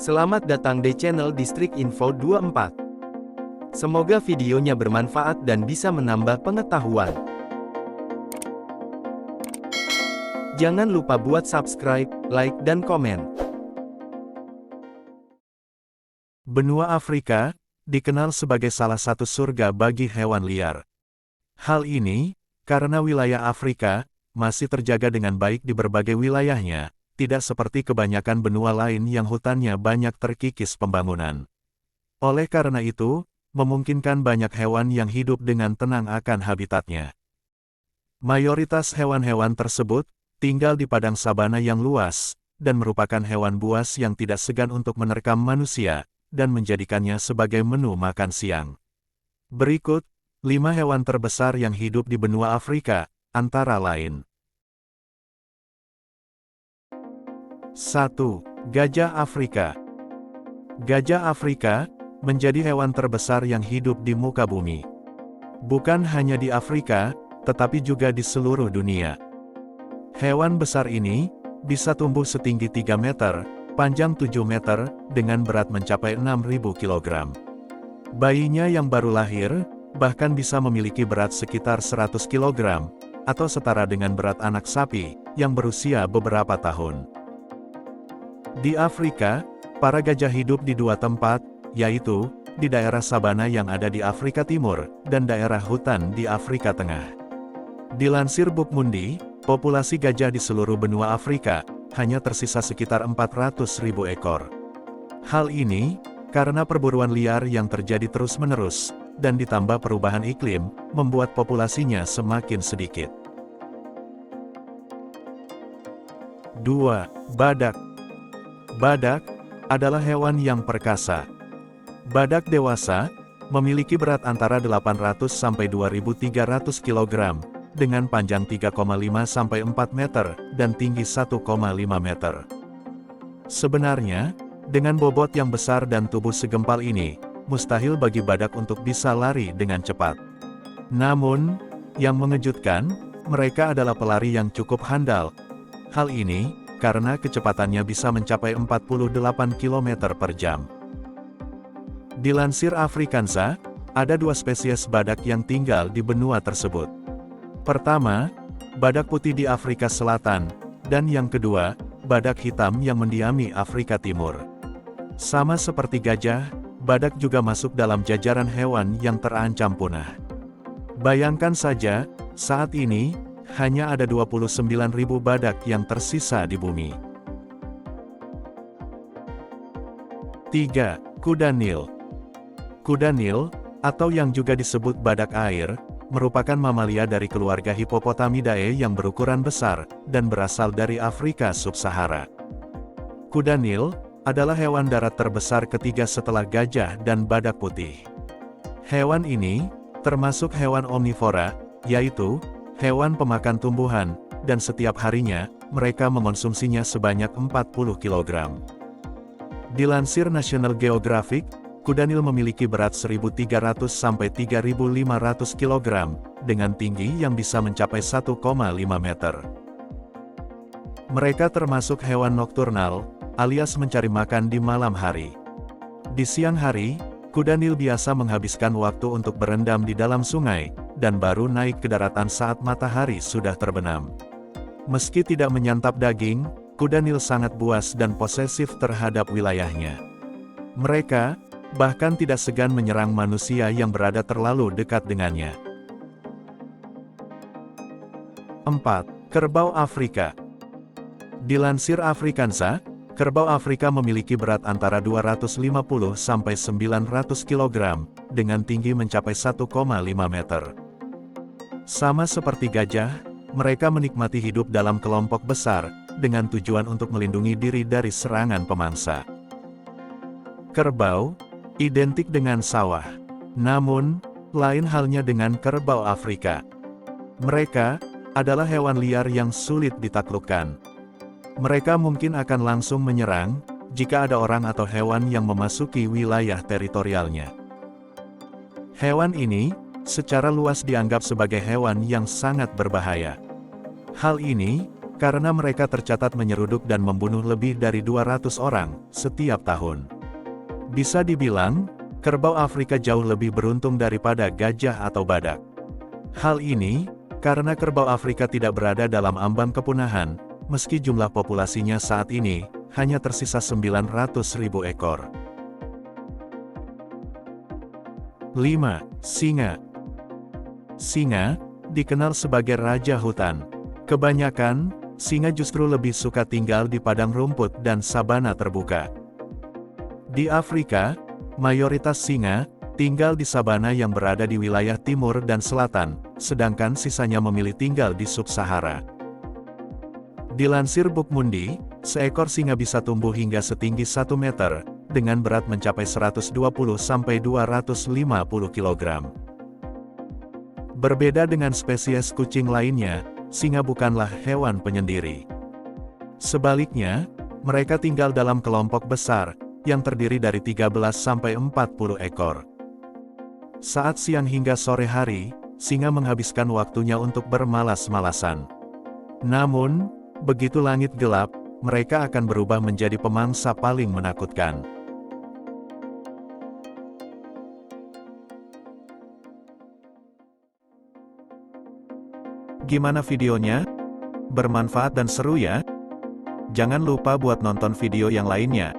Selamat datang di channel Distrik Info 24. Semoga videonya bermanfaat dan bisa menambah pengetahuan. Jangan lupa buat subscribe, like, dan komen. Benua Afrika dikenal sebagai salah satu surga bagi hewan liar. Hal ini karena wilayah Afrika masih terjaga dengan baik di berbagai wilayahnya, tidak seperti kebanyakan benua lain yang hutannya banyak terkikis pembangunan. Oleh karena itu, memungkinkan banyak hewan yang hidup dengan tenang akan habitatnya. Mayoritas hewan-hewan tersebut tinggal di padang sabana yang luas, dan merupakan hewan buas yang tidak segan untuk menerkam manusia, dan menjadikannya sebagai menu makan siang. Berikut, 5 hewan terbesar yang hidup di benua Afrika, antara lain. 1. Gajah Afrika. Gajah Afrika menjadi hewan terbesar yang hidup di muka bumi. Bukan hanya di Afrika, tetapi juga di seluruh dunia. Hewan besar ini bisa tumbuh setinggi 3 meter, panjang 7 meter, dengan berat mencapai 6.000 kg. Bayinya yang baru lahir, bahkan bisa memiliki berat sekitar 100 kg, atau setara dengan berat anak sapi, yang berusia beberapa tahun. Di Afrika, para gajah hidup di 2 tempat, yaitu, di daerah sabana yang ada di Afrika Timur, dan daerah hutan di Afrika Tengah. Dilansir Bookmundi, populasi gajah di seluruh benua Afrika, hanya tersisa sekitar 400.000 ekor. Hal ini, karena perburuan liar yang terjadi terus-menerus, dan ditambah perubahan iklim, membuat populasinya semakin sedikit. 2. Badak. Badak adalah hewan yang perkasa. Badak dewasa memiliki berat antara 800 sampai 2.300 kg, dengan panjang 3,5 sampai 4 meter dan tinggi 1,5 meter. Sebenarnya, dengan bobot yang besar dan tubuh segempal ini, mustahil bagi badak untuk bisa lari dengan cepat. Namun, yang mengejutkan, mereka adalah pelari yang cukup handal. Hal ini karena kecepatannya bisa mencapai 48 km per jam. Dilansir Afrikansa, ada 2 spesies badak yang tinggal di benua tersebut. Pertama, badak putih di Afrika Selatan, dan yang kedua, badak hitam yang mendiami Afrika Timur. Sama seperti gajah, badak juga masuk dalam jajaran hewan yang terancam punah. Bayangkan saja, saat ini, hanya ada 29.000 badak yang tersisa di bumi. 3. Kuda Nil. Kuda Nil, atau yang juga disebut badak air, merupakan mamalia dari keluarga Hippopotamidae yang berukuran besar, dan berasal dari Afrika Sub-Sahara. Kuda Nil adalah hewan darat terbesar ketiga setelah gajah dan badak putih. Hewan ini termasuk hewan omnivora, yaitu hewan pemakan tumbuhan, dan setiap harinya, mereka mengonsumsinya sebanyak 40 kg. Dilansir National Geographic, kuda Nil memiliki berat 1.300 sampai 3.500 kg, dengan tinggi yang bisa mencapai 1,5 meter. Mereka termasuk hewan nokturnal, alias mencari makan di malam hari. Di siang hari, kuda Nil biasa menghabiskan waktu untuk berendam di dalam sungai, dan baru naik ke daratan saat matahari sudah terbenam. Meski tidak menyantap daging, kuda Nil sangat buas dan posesif terhadap wilayahnya. Mereka bahkan tidak segan menyerang manusia yang berada terlalu dekat dengannya. 4. Kerbau Afrika. Dilansir Afrikansa, kerbau Afrika memiliki berat antara 250 sampai 900 kg, dengan tinggi mencapai 1,5 meter. Sama seperti gajah, mereka menikmati hidup dalam kelompok besar, dengan tujuan untuk melindungi diri dari serangan pemangsa. Kerbau identik dengan sawah. Namun, lain halnya dengan kerbau Afrika. Mereka adalah hewan liar yang sulit ditaklukkan. Mereka mungkin akan langsung menyerang, jika ada orang atau hewan yang memasuki wilayah teritorialnya. Hewan ini secara luas dianggap sebagai hewan yang sangat berbahaya. Hal ini karena mereka tercatat menyeruduk dan membunuh lebih dari 200 orang setiap tahun. Bisa dibilang, kerbau Afrika jauh lebih beruntung daripada gajah atau badak. Hal ini, karena kerbau Afrika tidak berada dalam ambang kepunahan, meski jumlah populasinya saat ini hanya tersisa 900.000 ekor. 5. Singa. Singa dikenal sebagai raja hutan. Kebanyakan, singa justru lebih suka tinggal di padang rumput dan sabana terbuka. Di Afrika, mayoritas singa tinggal di sabana yang berada di wilayah timur dan selatan, sedangkan sisanya memilih tinggal di sub-Sahara. Dilansir Bookmundi, seekor singa bisa tumbuh hingga setinggi 1 meter, dengan berat mencapai 120-250 kg. Berbeda dengan spesies kucing lainnya, singa bukanlah hewan penyendiri. Sebaliknya, mereka tinggal dalam kelompok besar, yang terdiri dari 13-40 ekor. Saat siang hingga sore hari, singa menghabiskan waktunya untuk bermalas-malasan. Namun, begitu langit gelap, mereka akan berubah menjadi pemangsa paling menakutkan. Gimana videonya? Bermanfaat dan seru ya? Jangan lupa buat nonton video yang lainnya.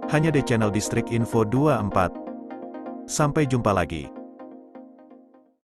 Hanya di channel Distrik Info 24. Sampai jumpa lagi.